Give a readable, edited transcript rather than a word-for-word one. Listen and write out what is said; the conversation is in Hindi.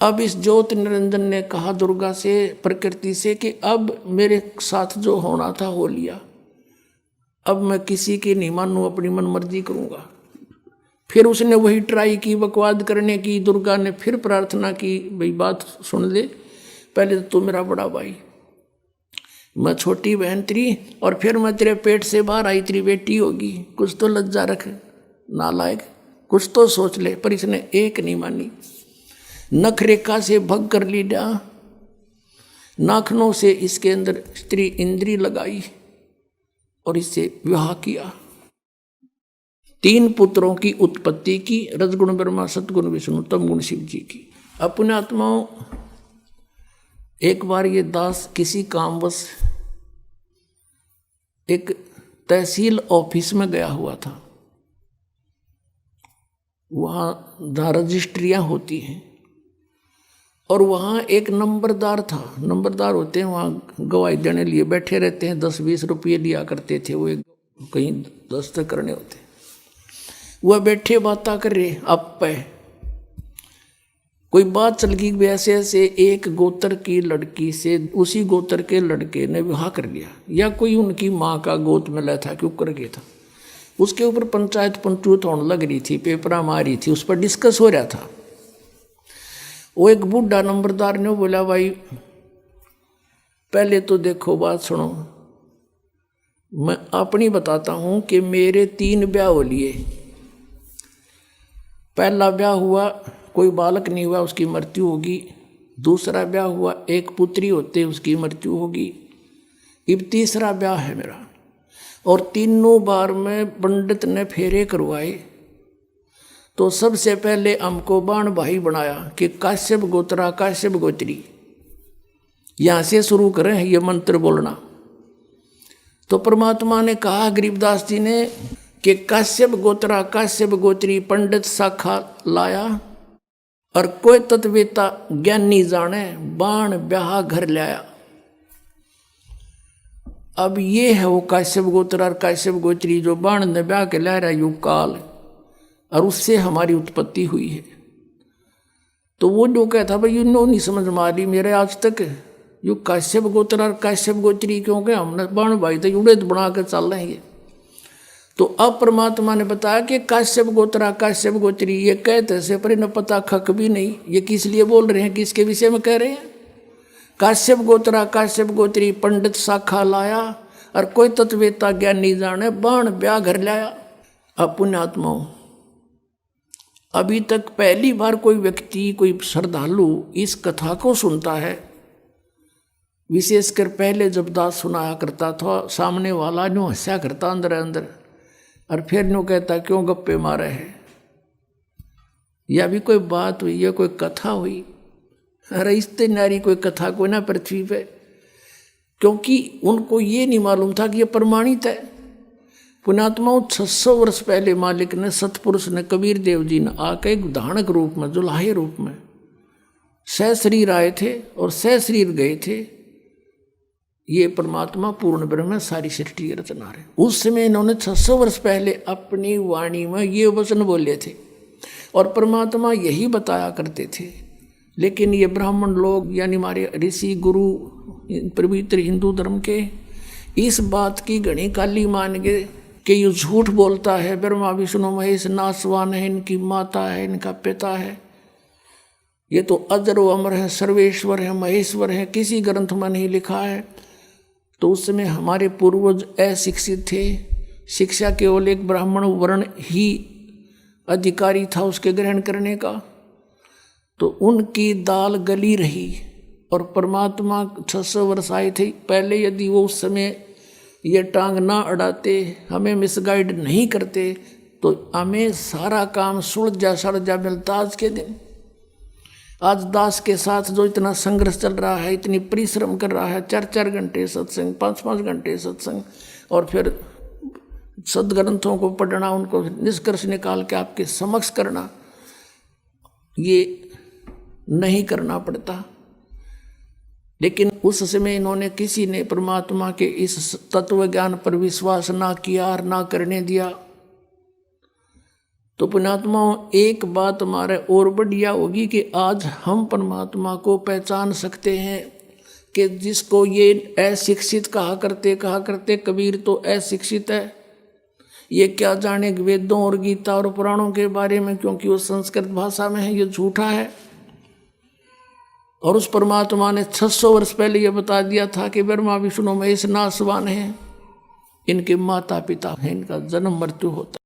अब इस ज्योत निरंजन ने कहा दुर्गा से, प्रकृति से, कि अब मेरे साथ जो होना था हो लिया, अब मैं किसी की नहीं मानूं, अपनी मन मर्जी करूंगा। फिर उसने वही ट्राई की बकवाद करने की। दुर्गा ने फिर प्रार्थना की, भाई बात सुन ले, पहले तो तू मेरा बड़ा भाई, मैं छोटी बहन तेरी, और फिर मैं तेरे पेट से बाहर आई, तेरी बेटी होगी, कुछ तो लज्जा रख नालायक, कुछ तो सोच ले। पर इसने एक नहीं मानी, नख रेखा से भग कर लिया, नाखनों से इसके अंदर स्त्री इंद्री लगाई और इससे विवाह किया। 3 पुत्रों की उत्पत्ति की, रजगुण ब्रह्मा, सतगुण विष्णु, तमगुण शिव जी की। अपने आत्माओं, एक बार ये दास किसी कामवश एक तहसील ऑफिस में गया हुआ था। वहाँ जहाँ रजिस्ट्रियाँ होती हैं, और वहाँ एक नंबरदार था। नंबरदार होते हैं वहाँ गवाही देने लिए बैठे रहते हैं, 10-20 रुपये लिया करते थे वो, कहीं दस्तखत करने होते। वह बैठे बातें कर रहे, आप पे कोई बात चल गई, वैसे ऐसे एक गोत्र की लड़की से उसी गोत्र के लड़के ने विवाह कर लिया, या कोई उनकी माँ का गोद में ला था, क्यों कर गया था। उसके ऊपर पंचायत पंचूत होने लग रही थी, पेपरा मारी थी, उस पर डिस्कस हो रहा था। वो एक बूढ़ा नंबरदार ने बोला, भाई पहले तो देखो, बात सुनो, मैं अपनी बताता हूँ कि मेरे 3 ब्याह हो लिए। पहला ब्याह हुआ, कोई बालक नहीं हुआ, उसकी मृत्यु होगी। दूसरा ब्याह हुआ, एक पुत्री होते, उसकी मृत्यु होगी। अब तीसरा ब्याह है मेरा, और तीनों बार में पंडित ने फेरे करवाए। तो सबसे पहले हमको बाण भाई बनाया कि काश्यप गोत्रा काश्यप गोत्री, यहाँ से शुरू करें ये मंत्र बोलना। तो परमात्मा ने कहा गरीबदास जी ने कि काश्यप गोत्रा काश्यप गोत्री पंडित शाखा लाया, और कोई तत्वेता ज्ञानी जाने बाण ब्याह घर लाया। अब ये है वो काश्यप गोत्र और काश्यप गोत्री जो बाण ने ब्याह के ला रहा युग काल, और उससे हमारी उत्पत्ति हुई है। तो वो जो कहता भाई यूँ नहीं समझ मारी मेरे आज तक, यू काश्यप गोत्र और काश्यप गोत्री क्योंकि हमने बाण भाई तो उड़े बना कर चल रहे हैं। तो अब परमात्मा ने बताया कि काश्यप गोत्रा काश्यप गोत्री, ये कहते से पर इन्हें पता खक भी नहीं ये किस लिए बोल रहे हैं, किसके विषय में कह रहे हैं। काश्यप गोत्रा काश्यप गोत्री पंडित शाखा लाया, और कोई तत्वेता ज्ञानी जाने बाण ब्याह घर लाया। अब पुण्यात्माओं, अभी तक पहली बार कोई व्यक्ति, कोई श्रद्धालु इस कथा को सुनता है। विशेषकर पहले जब दास सुनाया करता था, सामने वाला न्यू हंसा करता अंदर अंदर, और फिर न्यू कहता क्यों गप्पे मारे हैं, या भी कोई बात हुई, या कोई कथा हुई। अरे इतने नारी कोई कथा कोई ना पृथ्वी पे, क्योंकि उनको ये नहीं मालूम था कि ये प्रमाणित है। पुण्यात्माओं, 600 वर्ष पहले मालिक ने, सतपुरुष ने, कबीर देव जी ने आके एक धानक रूप में, जुलाहे रूप में सहशरीर आए थे और सहशरीर गए थे। ये परमात्मा पूर्ण ब्रह्म है, सारी सृष्टि की रचना है। उस समय इन्होंने 600 वर्ष पहले अपनी वाणी में ये वचन बोले थे, और परमात्मा यही बताया करते थे। लेकिन ये ब्राह्मण लोग, यानी हमारे ऋषि गुरु पवित्र हिंदू धर्म के, इस बात की घनी काली मान गए कि ये झूठ बोलता है, ब्रह्मा विष्णु महेश नासवान है, इनकी माता है, इनका पिता है, ये तो अजर व अमर है, सर्वेश्वर है, महेश्वर है, किसी ग्रंथ में नहीं लिखा है। तो उस समय हमारे पूर्वज अशिक्षित थे, शिक्षा केवल एक ब्राह्मण वर्ण ही अधिकारी था उसके ग्रहण करने का। तो उनकी दाल गली रही, और परमात्मा 600 वर्ष आए थे पहले। यदि वो उस समय ये टांग ना अड़ाते, हमें मिसगाइड नहीं करते, तो हमें सारा काम सुलझा सलझा मिलता आज के दिन। आज दास के साथ जो इतना संघर्ष चल रहा है, इतनी परिश्रम कर रहा है, 4-4 घंटे सत्संग, 5-5 घंटे सत्संग, और फिर सदग्रंथों को पढ़ना, उनको निष्कर्ष निकाल के आपके समक्ष करना, ये नहीं करना पड़ता। लेकिन उस समय इन्होंने, किसी ने परमात्मा के इस तत्व ज्ञान पर विश्वास ना किया और ना करने दिया। तो पुण्यात्माओं, एक बात हमारे और बढ़िया होगी कि आज हम परमात्मा को पहचान सकते हैं कि जिसको ये अशिक्षित कहा करते कबीर तो अशिक्षित है, ये क्या जाने वेदों और गीता और पुराणों के बारे में, क्योंकि वो संस्कृत भाषा में है, ये झूठा है। और उस परमात्मा ने 600 वर्ष पहले ये बता दिया था कि ब्रह्मा विष्णु महेश नासवान हैं, इनके माता पिता हैं, इनका जन्म मृत्यु होता है।